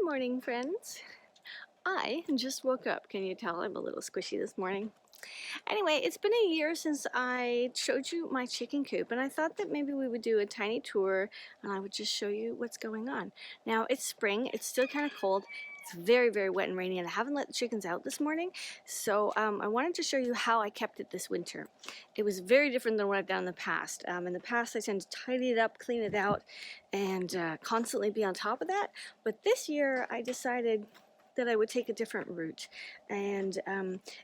morning, friends. I just woke up. Can you tell I'm a little squishy this morning? Anyway, it's been a year since I showed you my chicken coop, and I thought that maybe we would do a tiny tour and I would just show you what's going on. Now, it's spring. It's still kind of cold. It's very, very wet and rainy, and I haven't let the chickens out this morning, so I wanted to show you how I kept it this winter. It was very different than what I've done in the past. In the past, I tend to tidy it up, clean it out, and constantly be on top of that. But this year, I decided that I would take a different route, and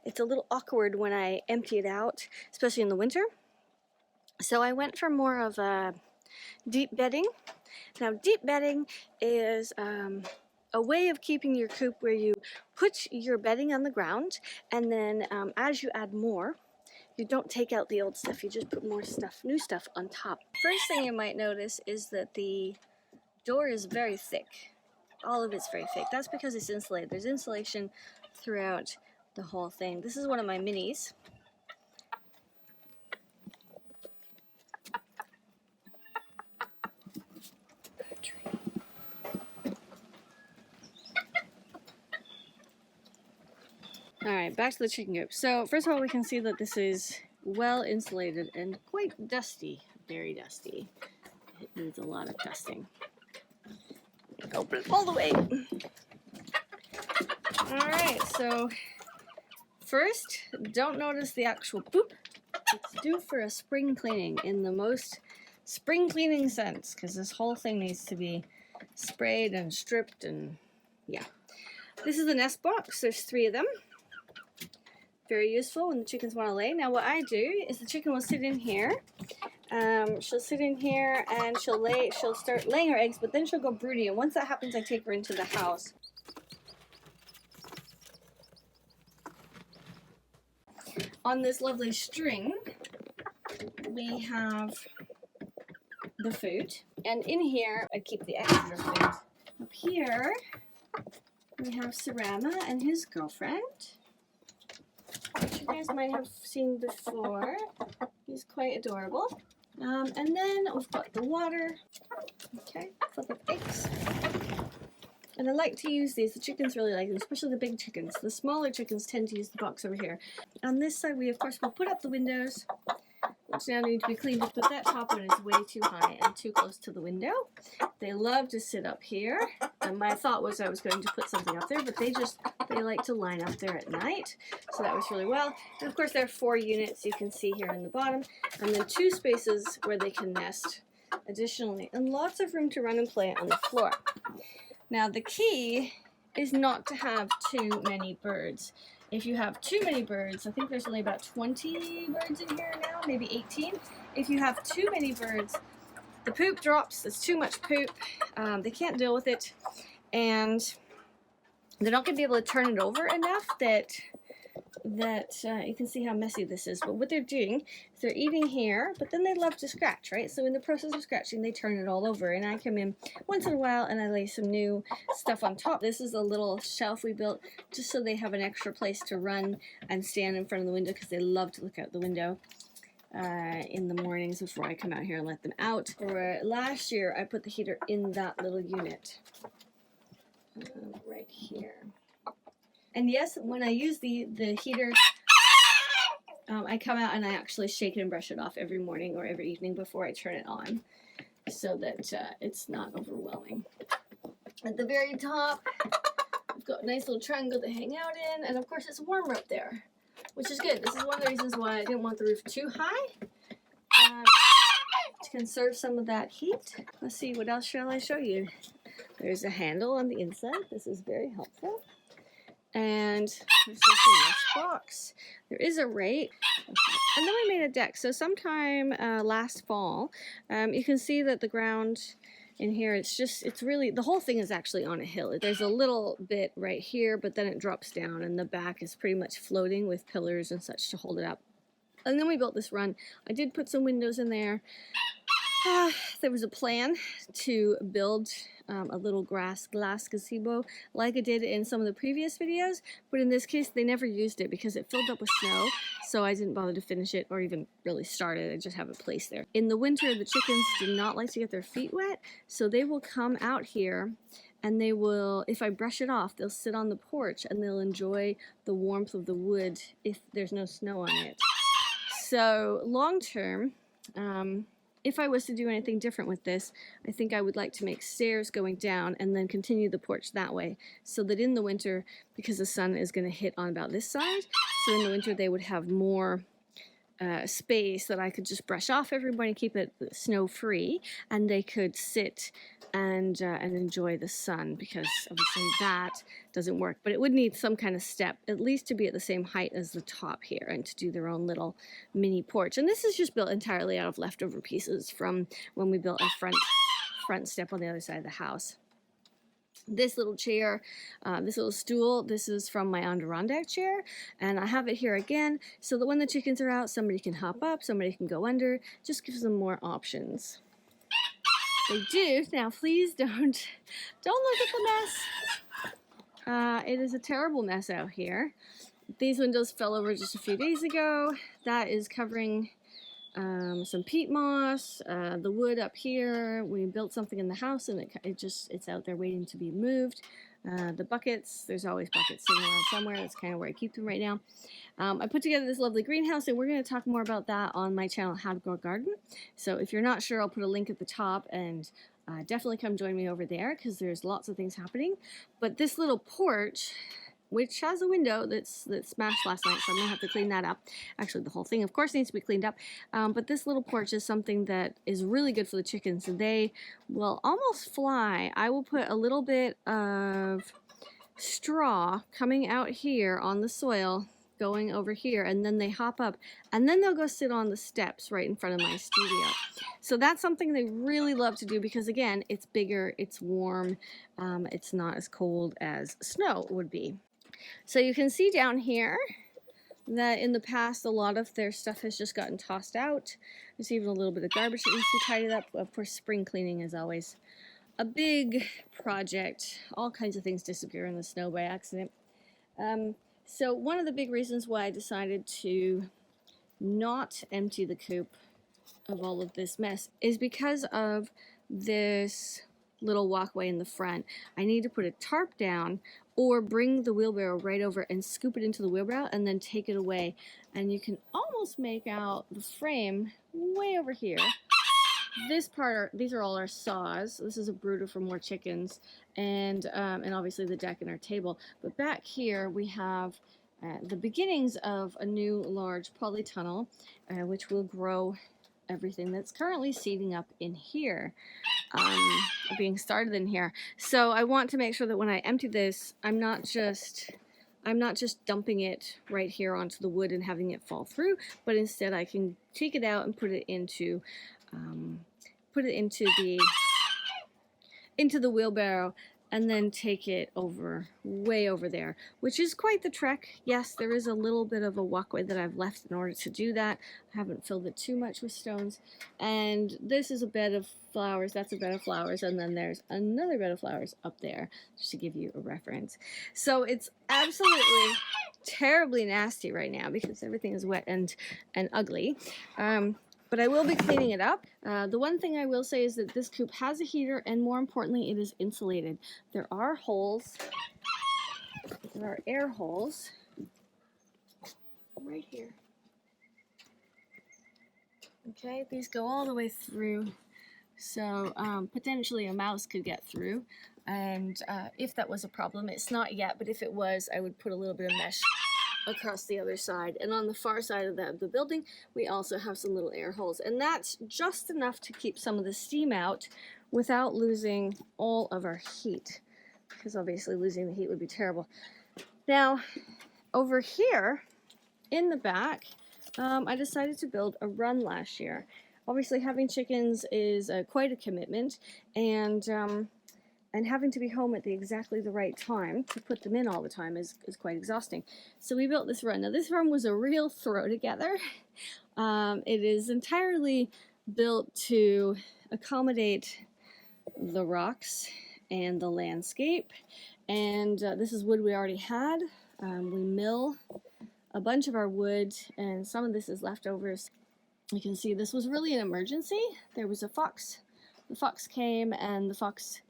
it's a little awkward when I empty it out, especially in the winter. So I went for more of a deep bedding. Now, deep bedding is a way of keeping your coop where you put your bedding on the ground, and then as you add more, you don't take out the old stuff, you just put more stuff, new stuff on top. First thing you might notice is that the door is very thick. All of it's very thick. That's because it's insulated. There's insulation throughout the whole thing. This is one of my minis. Alright, back to the chicken coop. So first of all, we can see that this is well insulated and quite dusty. Very dusty. It needs a lot of dusting. Open it all the way. Alright, so first, don't notice the actual poop. It's due for a spring cleaning in the most spring cleaning sense, because this whole thing needs to be sprayed and stripped, and yeah. This is the nest box. There's 3 of them. Very useful when the chickens want to lay. Now what I do is the chicken will sit in here. She'll sit in here and she'll start laying her eggs, but then she'll go broody, and once that happens I take her into the house. On this lovely string we have the food, and in here I keep the extra food. Up here we have Sarama and his girlfriend, which you guys might have seen before. He's quite adorable. And then we've got the water, okay, for the eggs. And I like to use these. The chickens really like them, especially the big chickens. The smaller chickens tend to use the box over here. On this side, we of course will put up the windows, which now need to be cleaned up, but that top one is way too high and too close to the window. They love to sit up here, and my thought was I was going to put something up there, but they like to line up there at night, so that was really well. And of course there are 4 units you can see here in the bottom, and then 2 spaces where they can nest additionally, and lots of room to run and play on the floor. Now the key is not to have too many birds. If you have too many birds, I think there's only about 20 birds in here now, maybe 18. If you have too many birds, the poop drops. It's too much poop. They can't deal with it, and they're not going to be able to turn it over enough that you can see how messy this is. But what they're doing is they're eating here, but then they love to scratch, right? So in the process of scratching, they turn it all over, and I come in once in a while and I lay some new stuff on top. This is a little shelf we built just so they have an extra place to run and stand in front of the window, because they love to look out the window in the mornings before I come out here and let them out. For last year, I put the heater in that little unit right here. And yes, when I use the heater, I come out and I actually shake it and brush it off every morning or every evening before I turn it on, so that it's not overwhelming. At the very top, we've got a nice little triangle to hang out in, and of course it's warmer up there, which is good. This is one of the reasons why I didn't want the roof too high, to conserve some of that heat. Let's see, what else shall I show you? There's a handle on the inside. This is very helpful. And there's a nest box. There is a rake. And then we made a deck. So sometime last fall, you can see that the ground in here, it's really, the whole thing is actually on a hill. There's a little bit right here, but then it drops down, and the back is pretty much floating with pillars and such to hold it up. And then we built this run. I did put some windows in there. There was a plan to build a little glass gazebo like I did in some of the previous videos, but in this case they never used it because it filled up with snow, so I didn't bother to finish it or even really start it. I just have it placed there. In the winter, the chickens do not like to get their feet wet, so they will come out here and they will, if I brush it off, they'll sit on the porch and they'll enjoy the warmth of the wood if there's no snow on it. So long term, if I was to do anything different with this, I think I would like to make stairs going down and then continue the porch that way, so that in the winter, because the sun is going to hit on about this side, so in the winter they would have more space that I could just brush off everybody, keep it snow free, and they could sit and enjoy the sun, because obviously that doesn't work. But it would need some kind of step, at least to be at the same height as the top here, and to do their own little mini porch. And this is just built entirely out of leftover pieces from when we built our front step on the other side of the house. This little chair, this little stool, this is from my Adirondack chair, and I have it here again so that when the chickens are out, somebody can hop up, somebody can go under, just gives them more options. They do. Now please don't look at the mess. It is a terrible mess out here. These windows fell over just a few days ago. That is covering some peat moss, the wood up here. We built something in the house and it's out there waiting to be moved. The buckets, there's always buckets sitting around somewhere. That's kind of where I keep them right now. I put together this lovely greenhouse, and we're going to talk more about that on my channel, How to Grow a Garden. So if you're not sure, I'll put a link at the top, and definitely come join me over there, because there's lots of things happening. But this little porch, which has a window that smashed last night, so I'm going to have to clean that up. Actually, the whole thing, of course, needs to be cleaned up. But this little porch is something that is really good for the chickens. They will almost fly. I will put a little bit of straw coming out here on the soil, going over here, and then they hop up, and then they'll go sit on the steps right in front of my studio. So that's something they really love to do, because again, it's bigger, it's warm, it's not as cold as snow would be. So you can see down here that in the past a lot of their stuff has just gotten tossed out. There's even a little bit of garbage that needs to be tidied up. Of course, spring cleaning is always a big project. All kinds of things disappear in the snow by accident. So one of the big reasons why I decided to not empty the coop of all of this mess is because of this little walkway in the front. I need to put a tarp down or bring the wheelbarrow right over and scoop it into the wheelbarrow and then take it away. And you can almost make out the frame way over here. This part, these are all our saws. This is a brooder for more chickens, and obviously the deck and our table. But back here we have the beginnings of a new large polytunnel, which will grow everything that's currently seeding up in here, being started in here. So I want to make sure that when I empty this, I'm not just dumping it right here onto the wood and having it fall through, but instead I can take it out and put it into the wheelbarrow, and then take it way over there, which is quite the trek. Yes, there is a little bit of a walkway that I've left in order to do that. I haven't filled it too much with stones. And this is a bed of flowers, that's a bed of flowers, and then there's another bed of flowers up there, just to give you a reference. So it's absolutely terribly nasty right now because everything is wet and ugly. But I will be cleaning it up. The one thing I will say is that this coop has a heater, and more importantly, it is insulated. There are holes. There are air holes right here. Okay, these go all the way through, so potentially a mouse could get through. And if that was a problem, it's not yet, but if it was, I would put a little bit of mesh across the other side. And on the far side of the building, we also have some little air holes, and that's just enough to keep some of the steam out without losing all of our heat, because obviously losing the heat would be terrible. Now over here in the back, I decided to build a run last year. Obviously having chickens is quite a commitment, and having to be home at exactly the right time to put them in all the time is quite exhausting. So we built this run. Now this run was a real throw together. It is entirely built to accommodate the rocks and the landscape. And this is wood we already had. We mill a bunch of our wood, and some of this is leftovers. You can see this was really an emergency. There was a fox. The fox came, and the fox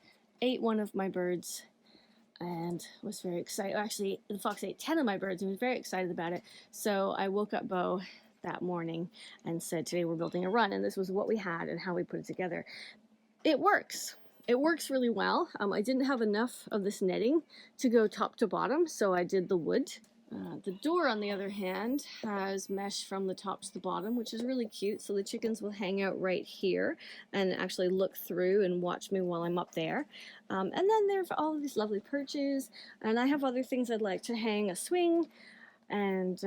ate one of my birds and was very excited. Actually, the fox ate 10 of my birds and was very excited about it. So I woke up Bo that morning and said, today we're building a run, and this was what we had and how we put it together. It works. It works really well. I didn't have enough of this netting to go top to bottom, so I did the wood. The door, on the other hand, has mesh from the top to the bottom, which is really cute, so the chickens will hang out right here and actually look through and watch me while I'm up there. And then there are all of these lovely perches, and I have other things I'd like to hang, a swing and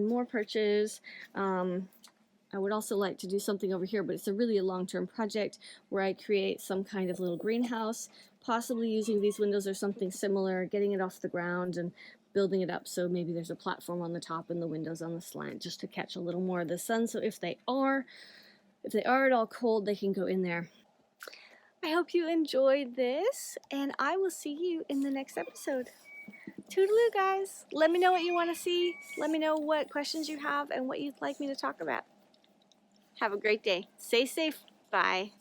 more perches. I would also like to do something over here, but it's really a long-term project where I create some kind of little greenhouse, possibly using these windows or something similar, getting it off the ground and building it up so maybe there's a platform on the top and the windows on the slant just to catch a little more of the sun. So if they are at all cold, they can go in there. I hope you enjoyed this, and I will see you in the next episode. Toodaloo, guys. Let me know what you want to see. Let me know what questions you have and what you'd like me to talk about. Have a great day. Stay safe. Bye.